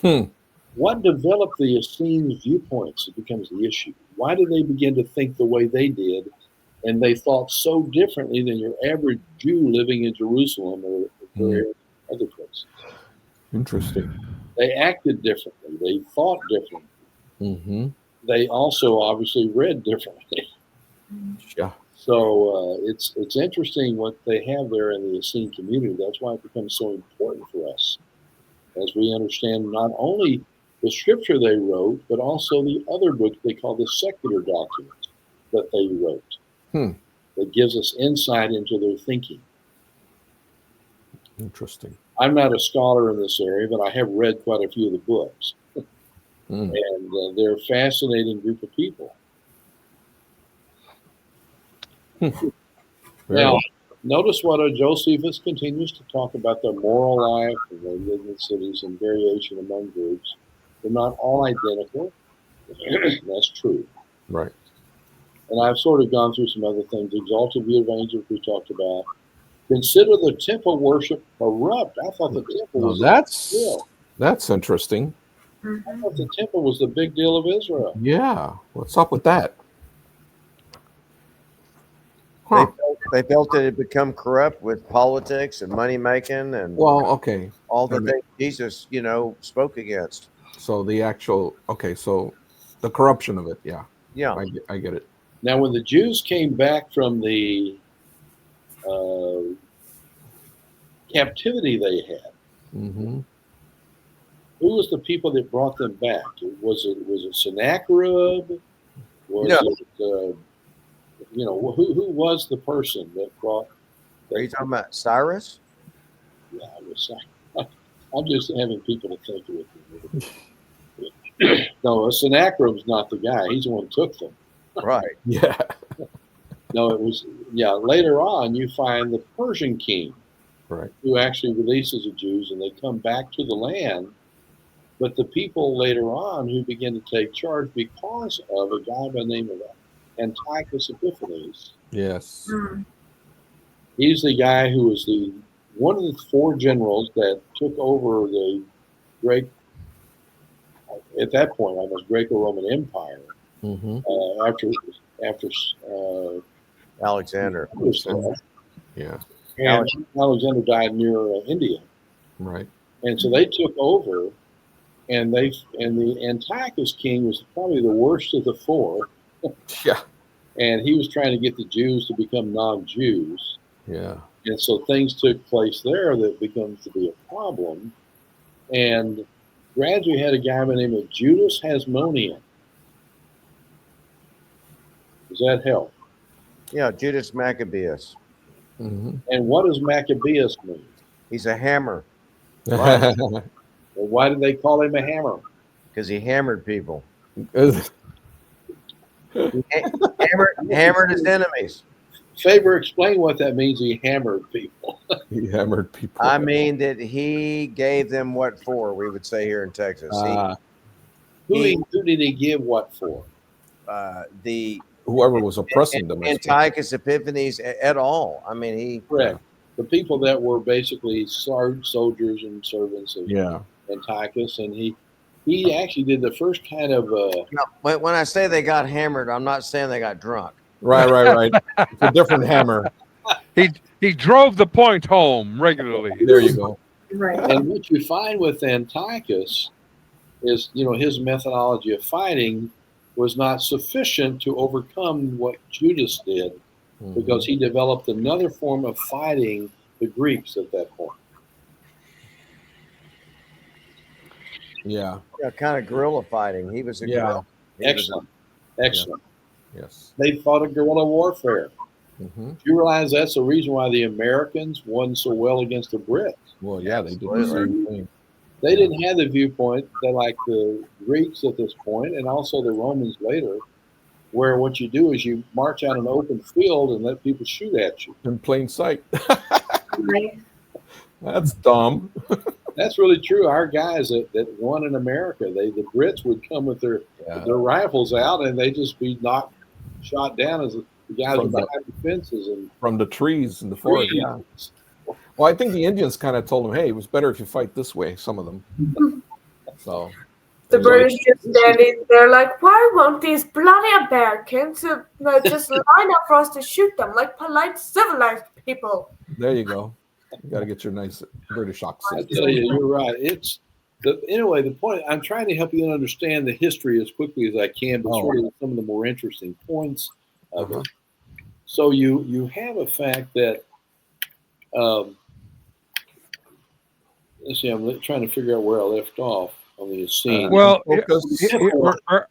Hmm. What developed the Essenes' viewpoints? It becomes the issue. Why did they begin to think the way they did, and they thought so differently than your average Jew living in Jerusalem or other places? Interesting. They acted differently. They thought differently. Mm-hmm. They also obviously read differently. Yeah. So it's interesting what they have there in the Essene community. That's why it becomes so important for us as we understand not only the scripture they wrote, but also the other books they call the secular documents that they wrote. That gives us insight into their thinking. Interesting. I'm not a scholar in this area, but I have read quite a few of the books. And they're a fascinating group of people. Now, notice what Josephus continues to talk about their moral life and they live in cities and variation among groups. They're not all identical. That's true. Right. and I've sort of gone through some other things. Exalted view of angels we talked about. Consider the temple worship corrupt. I thought the temple No, was that's interesting. I thought the temple was the big deal of Israel. Yeah, what's up with that? Huh. They felt that it had become corrupt with politics and money making and Well, okay. all the things Jesus, spoke against. So the actual so the corruption of it, yeah, Yeah. I get it. Now, when the Jews came back from the captivity they had, Mm-hmm. who was the people that brought them back? Was it Sennacherib? Was Yeah. it who was the person that brought? Are you talking about Cyrus? Yeah, I'm just having people to think with me. No, Sennacherib's not the guy. He's the one who took them. Right. Yeah. No, it was later on you find the Persian king, Right. who actually releases the Jews and they come back to the land. But the people later on who begin to take charge because of a guy by the name of Antiochus Epiphanes. Yes. He's the guy who was one of the 4 generals that took over the great, at that point, almost Greco-Roman Empire. Mm-hmm. After Alexander. Yeah. And Alexander died near India. Right. And so they took over, and the Antiochus king was probably the worst of the 4. Yeah. And he was trying to get the Jews to become non-Jews. Yeah. And so things took place there that becomes to be a problem. And gradually had a guy by the name of Judas Hasmonean. Does that help? Yeah, Judas Maccabeus. Mm-hmm. And what does Maccabeus mean? He's a hammer Right. Well, why did they call him a hammer? because he hammered people. Hammered his enemies. Faber, explain what that means. He hammered people. He hammered people. I mean that he gave them what for, we would say here in Texas. Who did he give what for? Whoever was oppressing them. Antiochus Epiphanes et al. I mean, he. Correct. The people that were basically soldiers and servants of Antiochus, and he actually did the first kind of. When I say they got hammered, I'm not saying they got drunk. Right. It's a different hammer. He drove the point home regularly. There you go. Right. And what you find with Antiochus is, his methodology of fighting was not sufficient to overcome what Judas did, because he developed another form of fighting the Greeks at that point. Yeah. Kind of guerrilla fighting. He was a guerrilla. Excellent. Yes. They fought a guerrilla warfare. Mm-hmm. Do you realize that's the reason why the Americans won so well against the Brits? Well, yeah, they did the same thing. They didn't have the viewpoint that like the Greeks at this point, and also the Romans later, where what you do is you march out an open field and let people shoot at you. In plain sight. Right. That's dumb. That's really true. Our guys that won in America, the Brits would come with their rifles out, and they'd just be shot down as the guys From behind the fences and from the trees in the forest. Yeah. Well, I think the Indians kind of told them, "Hey, it was better if you fight this way." Some of them. So the British just standing there like, why won't these bloody Americans just line up for us to shoot them like polite, civilized people? There you go. You got to get your nice British accent. I tell you, you're right. Anyway, the point, I'm trying to help you understand the history as quickly as I can, but sort of some of the more interesting points of it. So you have a fact that, let's see, I'm trying to figure out where I left off on the Essenes. Well,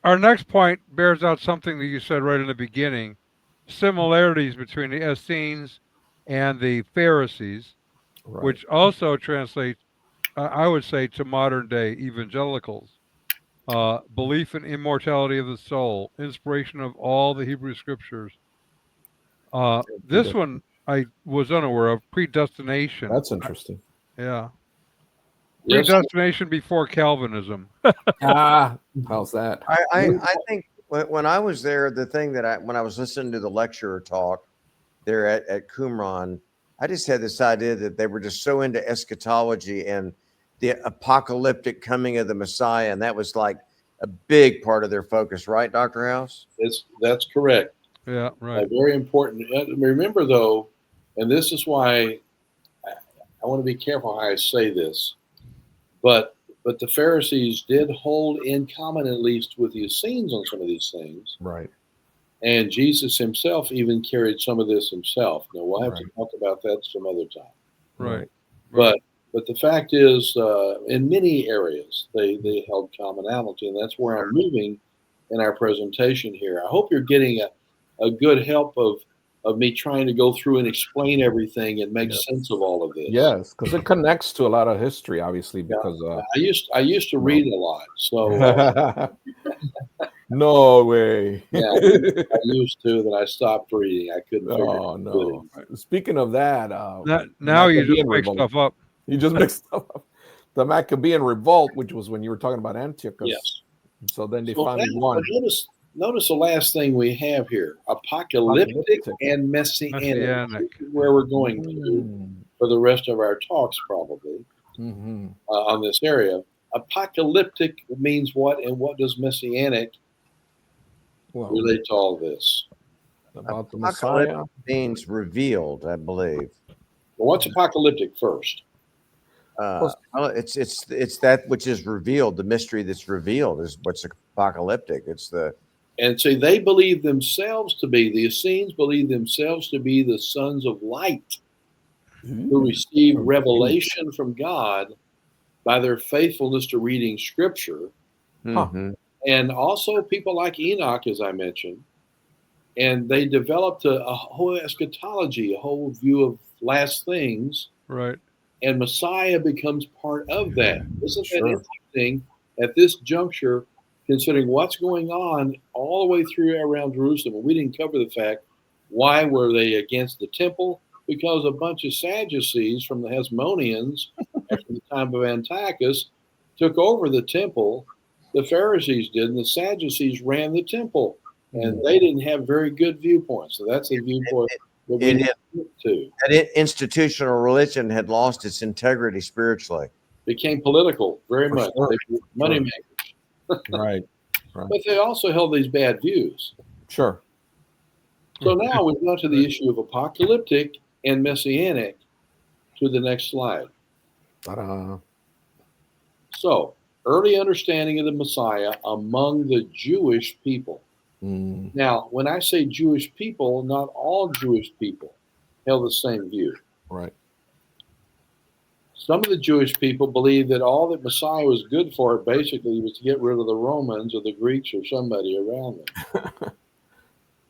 our next point bears out something that you said right in the beginning, similarities between the Essenes and the Pharisees. Right. Which also translates, I would say, to modern day evangelicals. Belief in immortality of the soul, inspiration of all the Hebrew scriptures. This one I was unaware of, predestination. That's interesting. Predestination before Calvinism. How's that? I think When I was there, the thing that when I was listening to the lecturer talk there at Qumran, I just had this idea that they were just so into eschatology and the apocalyptic coming of the Messiah, and that was like a big part of their focus, right, Dr. House? That's correct. Yeah, right. Very important. Remember, though, and this is why I want to be careful how I say this, but the Pharisees did hold in common, at least with the Essenes, on some of these things. Right. And Jesus himself even carried some of this himself. Now, we'll have to Right. talk about that some other time. Right. But the fact is, in many areas, they held commonality, and that's where I'm moving in our presentation here. I hope you're getting a good help of me trying to go through and explain everything and make sense of all of this. Yes, because it connects to a lot of history, obviously. Because I used to read a lot, so no way. yeah, I used to. Then I stopped reading. I couldn't figure it out. No. Speaking of that, Now you just Maccabean make revolt. stuff up. You just make stuff up. The Maccabean revolt, which was when you were talking about Antiochus. Yes. So then they So finally now, won. notice the last thing we have here: apocalyptic and messianic. Messianic. This is where we're going to for the rest of our talks, probably on this area. Apocalyptic means what, and what does messianic relate to all this? About the Messiah means revealed, I believe. Well, what's apocalyptic first? It's that which is revealed. The mystery that's revealed is what's apocalyptic. And see, they believe themselves to be, the Essenes believe themselves to be the sons of light who receive revelation from God by their faithfulness to reading scripture. And also people like Enoch, as I mentioned, and they developed a whole eschatology, a whole view of last things. Right. And Messiah becomes part of that. Isn't that interesting at this juncture, considering what's going on all the way through around Jerusalem? And we didn't cover the fact, why were they against the temple? Because a bunch of Sadducees from the Hasmoneans after the time of Antiochus took over the temple. The Pharisees did, and the Sadducees ran the temple. And they didn't have very good viewpoints. So that's a viewpoint that we need to look to. That institutional religion had lost its integrity spiritually. Became political very much. They were money makers. Right. But they also held these bad views. Sure. So now we've gone to the issue of apocalyptic and messianic to the next slide. Ta-da. So, early understanding of the Messiah among the Jewish people. Now, when I say Jewish people, not all Jewish people held the same view. Right. Some of the Jewish people believed that all that Messiah was good for basically was to get rid of the Romans or the Greeks or somebody around them.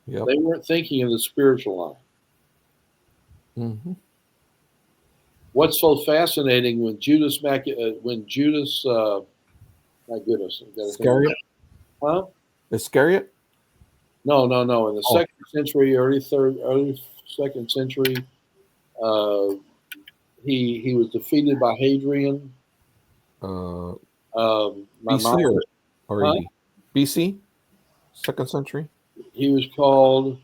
They weren't thinking of the spiritual line. What's so fascinating when Judas, my goodness, Iscariot? Huh? Iscariot? No. In the second century, early second century, he was defeated by Hadrian. BC or AD? BC? Second century? He was called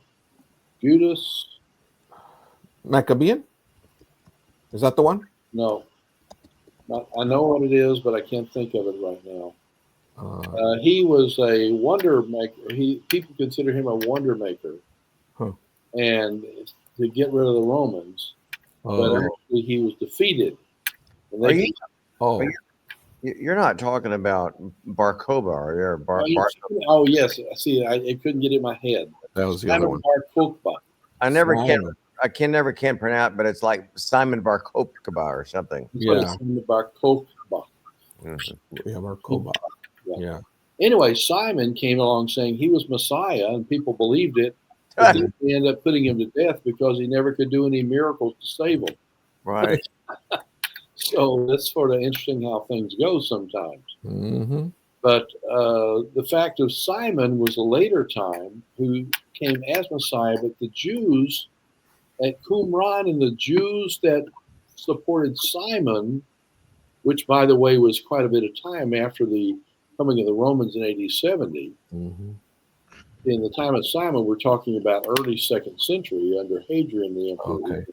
Judas Maccabean? Is that the one? No. I know what it is, but I can't think of it right now. He was a wonder maker. People consider him a wonder maker, and to get rid of the Romans. But actually, he was defeated. And You're not talking about Bar Kokhba, are you? Oh yes, see, I couldn't get it in my head. That was the other one. Bar Kokhba. I can never pronounce, but it's like Simon Bar Kokhba or something. Simon Bar Kokhba. Yeah, Bar Kokhba. Yeah. Anyway, Simon came along saying he was Messiah, and people believed it. But they ended up putting him to death because he never could do any miracles to save them. Right. So that's sort of interesting how things go sometimes. But the fact of Simon was a later time who came as Messiah, but the Jews at Qumran and the Jews that supported Simon, which, by the way, was quite a bit of time after the coming of the Romans in AD 70, in the time of Simon, we're talking about early 2nd century under Hadrian the Emperor. Okay.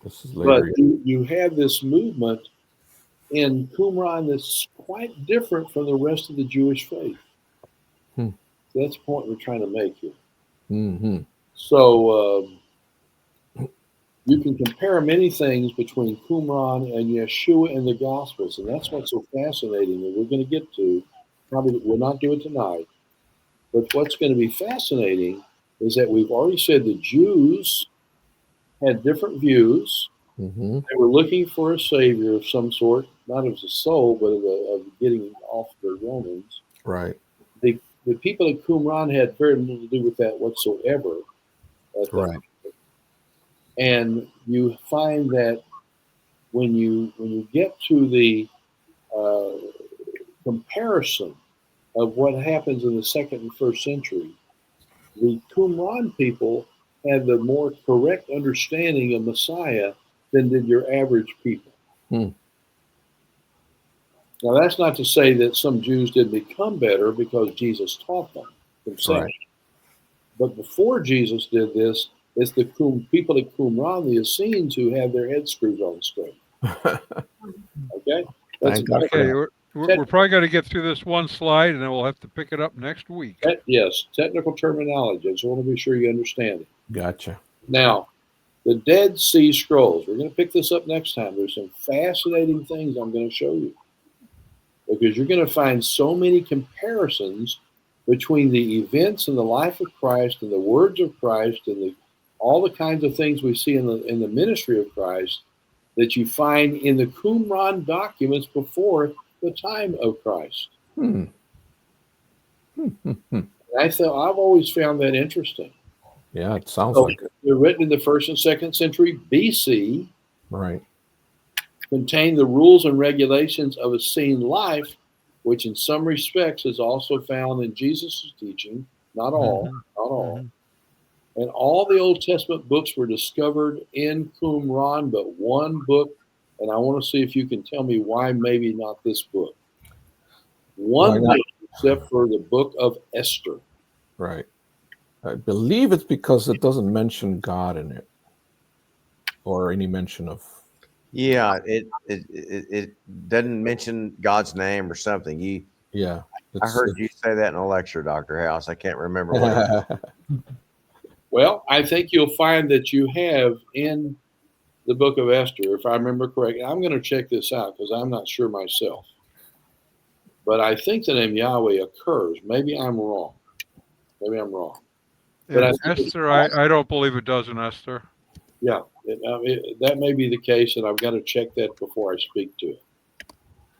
This is But later. you have this movement in Qumran that's quite different from the rest of the Jewish faith. Hmm. That's the point we're trying to make here. Mm-hmm. So you can compare many things between Qumran and Yeshua in the Gospels, and that's what's so fascinating. And we're going to get to, probably we'll not do it tonight, but what's going to be fascinating is that we've already said the Jews had different views. Mm-hmm. They were looking for a savior of some sort, not as a soul, but of getting off the Romans. Right. The people at Qumran had very little to do with that whatsoever. Right. And you find that when you get to the comparison of what happens in the 2nd and 1st century, the Qumran people had the more correct understanding of Messiah than did your average people. Hmm. Now, that's not to say that some Jews didn't become better because Jesus taught them himself. Right. But before Jesus did this, it's the people at Qumran, the Essenes, who have their heads screwed on straight. Okay? That's Thank God. Okay, we're probably going to get through this one slide, and then we'll have to pick it up next week. Yes, technical terminology. I just want to be sure you understand it. Gotcha. Now, the Dead Sea Scrolls. We're going to pick this up next time. There's some fascinating things I'm going to show you, because you're going to find so many comparisons between the events in the life of Christ and the words of Christ and all the kinds of things we see in the ministry of Christ that you find in the Qumran documents before the time of Christ. Hmm. I've always found that interesting. Yeah, it sounds like it. They're written in the 1st and 2nd century BC, Right. contain the rules and regulations of Essene life, which in some respects is also found in Jesus' teaching. Not all, not all. And all the Old Testament books were discovered in Qumran, but one book, and I want to see if you can tell me why maybe not this book. One book, except for the book of Esther. Right. I believe it's because it doesn't mention God in it, or any mention of. Yeah, it doesn't mention God's name or something. Yeah. I heard you say that in a lecture, Dr. House. I can't remember what. Well, I think you'll find that you have in the book of Esther, if I remember correctly. I'm going to check this out because I'm not sure myself. But I think the name Yahweh occurs. Maybe I'm wrong. But Esther, I don't believe it does in Esther. Yeah, that may be the case, and I've got to check that before I speak to it.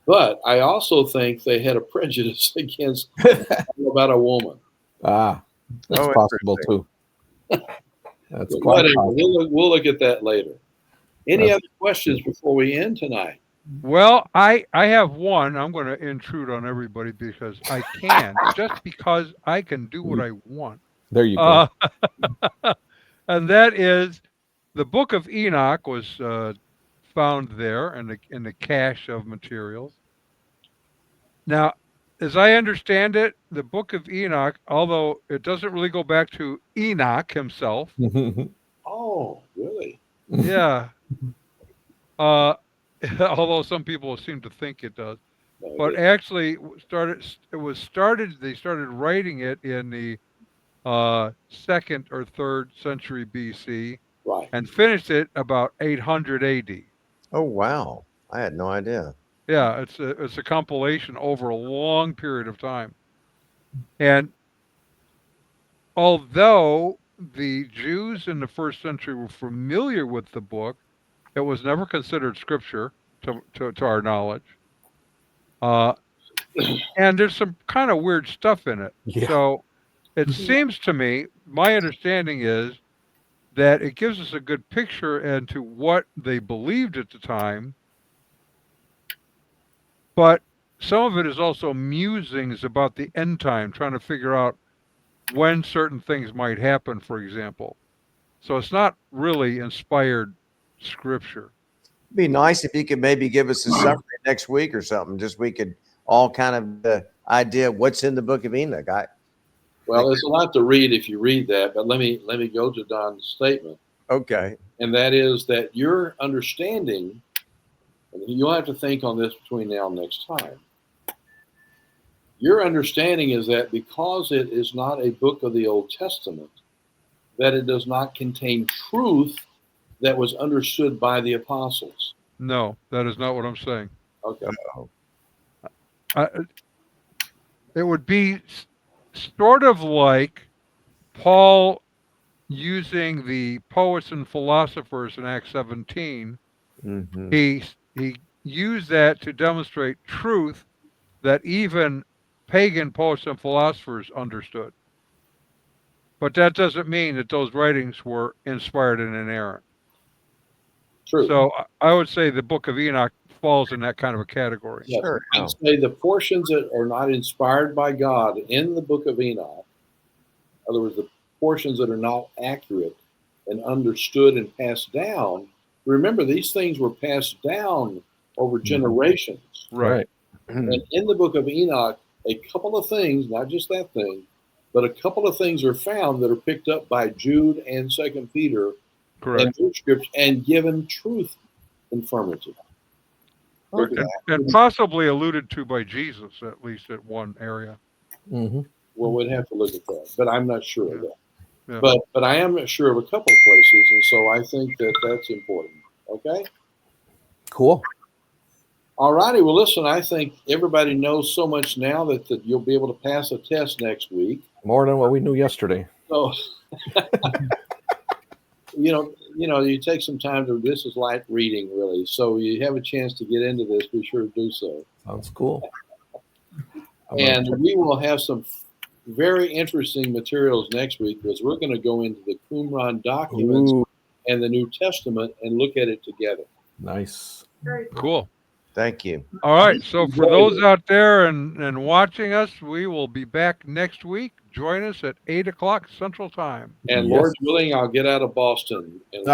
But I also think they had a prejudice against about a woman. That's possible too. That's quite possible. We'll look at that later. Any other questions before we end tonight? Well, I have one. I'm going to intrude on everybody because I can, just because I can do what I want. There you go. And that is, the Book of Enoch was found there in the cache of materials. Now, as I understand it, the Book of Enoch, although it doesn't really go back to Enoch himself. Oh, really? Yeah. Although some people seem to think it does. But actually, they started writing it in the 2nd or 3rd century BC, right, and finished it about 800 AD. Oh, wow. I had no idea. Yeah, it's a compilation over a long period of time. And although the Jews in the 1st century were familiar with the book, it was never considered scripture to our knowledge. And there's some kind of weird stuff in it. Yeah. So it seems to me, my understanding is that it gives us a good picture into what they believed at the time. But some of it is also musings about the end time, trying to figure out when certain things might happen, for example. So it's not really inspired scripture. It'd be nice if you could maybe give us a summary next week or something. Just we could all kind of idea what's in the Book of Enoch. Well, there's a lot to read if you read that, but let me go to Don's statement, Okay. and that is that your understanding, and you'll have to think on this between now and next time. Your understanding is that because it is not a book of the Old Testament, that it does not contain truth that was understood by the apostles. No, that is not what I'm saying. Okay. It would be sort of like Paul using the poets and philosophers in Acts 17. Mm-hmm. He used that to demonstrate truth that even pagan poets and philosophers understood. But that doesn't mean that those writings were inspired and inerrant. True. So I would say the Book of Enoch falls in that kind of a category. Yes. Sure. I'd say the portions that are not inspired by God in the Book of Enoch, in other words, the portions that are not accurate and understood and passed down. Remember, these things were passed down over generations. Right. And in the Book of Enoch, a couple of things, not just that thing, but a couple of things are found that are picked up by Jude and Second Peter and Luke scripts and given truth infirmity. And possibly alluded to by Jesus, at least at one area. Mm-hmm. Well, we'd have to look at that, but I'm not sure of that. Yeah. But I am sure of a couple of places, and so I think that that's important. Okay. Cool. All righty. Well, listen, I think everybody knows so much now that you'll be able to pass a test next week. More than what we knew yesterday. So, you take some time to. This is light reading, really. So you have a chance to get into this. Be sure to do so. Sounds cool. And we will have some very interesting materials next week because we're going to go into the Qumran documents and the New Testament and look at it together. Nice. Very Cool. Thank you. All right. So for those out there and watching us, we will be back next week. Join us at 8 o'clock Central Time. And Yes. Lord willing, I'll get out of Boston. And